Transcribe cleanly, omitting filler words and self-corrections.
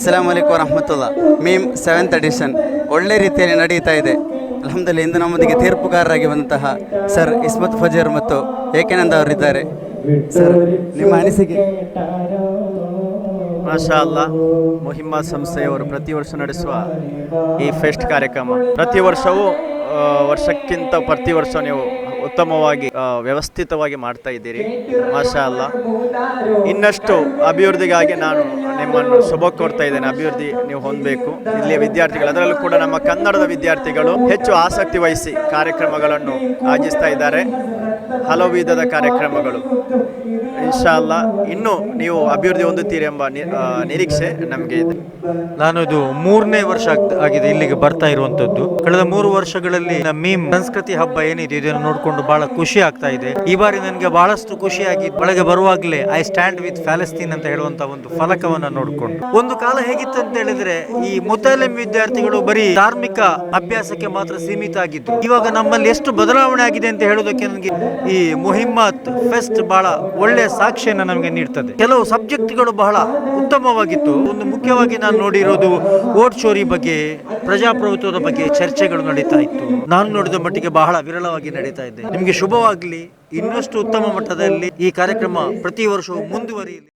ಅಸ್ಸಲಾಮು ಅಲೈಕುಂ ವರಹಮತುಲ್ಲಾ. ಮೀಮ್ 7th edition ಒಳ್ಳೆ ರೀತಿಯಲ್ಲಿ ನಡೀತಾ ಇದೆ. ಅಲ್ಹಮ್ದುಲಿಲ್ಲಾಹ್. ಇಂದು ನಮ್ಮೊಂದಿಗೆ ತೀರ್ಪುಗಾರರಾಗಿ ಬಂದಂತಹ ಸರ್ ಇಸ್ಮತ್ ಫಜೀರ್ ಮತ್ತು ಏಕಾನಂದ ಅವರಿದ್ದಾರೆ. ಸರ್, ನಿಮ್ಮ ಅನಿಸಿಕೆ? ಮಾಷಾ ಅಲ್ಲಾ, ಮುಹಿಮ್ಮಾ ಸಂಸ್ಥೆಯವರು ಪ್ರತಿ ವರ್ಷ ನಡೆಸುವ ಈ ಫೆಸ್ಟ್ ಕಾರ್ಯಕ್ರಮ ಪ್ರತಿ ವರ್ಷವೂ ವರ್ಷಕ್ಕಿಂತ ಪ್ರತಿ ವರ್ಷ ನೀವು ಉತ್ತಮವಾಗಿ ವ್ಯವಸ್ಥಿತವಾಗಿ ಮಾಡ್ತಾ ಇದ್ದೀರಿ. ಮಾಷಾ ಅಲ್ಲಾ. ಇನ್ನಷ್ಟು ಅಭಿವೃದ್ಧಿಗಾಗಿ ನಾನು ನಿಮ್ಮನ್ನು ಶುಭ ಕೋರ್ತಾ ಇದ್ದೇನೆ. ಅಭಿವೃದ್ಧಿ ನೀವು ಹೊಂದಬೇಕು. ಇಲ್ಲಿಯ ವಿದ್ಯಾರ್ಥಿಗಳು, ಅದರಲ್ಲೂ ಕೂಡ ನಮ್ಮ ಕನ್ನಡದ ವಿದ್ಯಾರ್ಥಿಗಳು ಹೆಚ್ಚು ಆಸಕ್ತಿ ವಹಿಸಿ ಕಾರ್ಯಕ್ರಮಗಳನ್ನು ಆಯೋಜಿಸ್ತಾ ಇದ್ದಾರೆ. ಹಲವು ವಿಧದ ಕಾರ್ಯಕ್ರಮಗಳು. ಇನ್ಶಾ ಅಲ್ಲಾ ಇನ್ನೂ ನೀವು ಅಭಿವೃದ್ಧಿ ಹೊಂದುತ್ತೀರಿ ಎಂಬ ನಿರೀಕ್ಷೆ ನಮಗೆ ಇದೆ. ನಾನು ಇದು 3ನೇ ವರ್ಷ ಆಗಿದೆ ಇಲ್ಲಿಗೆ ಬರ್ತಾ ಇರುವಂತದ್ದು. ಕಳೆದ 3 ವರ್ಷಗಳಲ್ಲಿ ಮೀಮ್ ಸಂಸ್ಕೃತಿ ಹಬ್ಬ ಏನಿದೆ ಇದನ್ನು ನೋಡಿಕೊಂಡು ಬಹಳ ಖುಷಿ ಆಗ್ತಾ ಇದೆ. ಈ ಬಾರಿ ನನಗೆ ಬಹಳಷ್ಟು ಖುಷಿಯಾಗಿ ಒಳಗೆ ಬರುವಾಗಲೇ ಐ ಸ್ಟ್ಯಾಂಡ್ ವಿತ್ ಪ್ಯಾಲೆಸ್ತೀನ್ ಅಂತ ಹೇಳುವಂತ ಒಂದು ಫಲಕವನ್ನ ನೋಡಿಕೊಂಡು, ಒಂದು ಕಾಲ ಹೇಗಿತ್ತು ಅಂತ ಹೇಳಿದ್ರೆ ಈ ಮುತಾಲಿಮ್ ವಿದ್ಯಾರ್ಥಿಗಳು ಬರೀ ಧಾರ್ಮಿಕ ಅಭ್ಯಾಸಕ್ಕೆ ಮಾತ್ರ ಸೀಮಿತ ಆಗಿದ್ರು. ಇವಾಗ ನಮ್ಮಲ್ಲಿ ಎಷ್ಟು ಬದಲಾವಣೆ ಆಗಿದೆ ಅಂತ ಹೇಳೋದಕ್ಕೆ ನನಗೆ ಈ ಮುಹಿಮ್ಮತ್ ಫೆಸ್ಟ್ ಬಹಳ ಒಳ್ಳೆಯ ಸಾಕ್ಷಿಯನ್ನು ನಮಗೆ ನೀಡ್ತದೆ. ಕೆಲವು ಸಬ್ಜೆಕ್ಟ್ಗಳು ಬಹಳ ಉತ್ತಮವಾಗಿತ್ತು. ಒಂದು ಮುಖ್ಯವಾಗಿ ನಾನು ನೋಡಿರೋದು ವೋಟ್ ಚೋರಿ ಬಗ್ಗೆ, ಪ್ರಜಾಪ್ರಭುತ್ವದ ಬಗ್ಗೆ ಚರ್ಚೆಗಳು ನಡೀತಾ ಇತ್ತು. ನಾನು ನೋಡಿದ ಮಟ್ಟಿಗೆ ಬಹಳ ವಿರಳವಾಗಿ ನಡೀತಾ ಇದೆ. ನಿಮಗೆ ಶುಭವಾಗಲಿ. ಇನ್ನಷ್ಟು ಉತ್ತಮ ಮಟ್ಟದಲ್ಲಿ ಈ ಕಾರ್ಯಕ್ರಮ ಪ್ರತಿ ವರ್ಷವೂ ಮುಂದುವರಿಯಲಿ.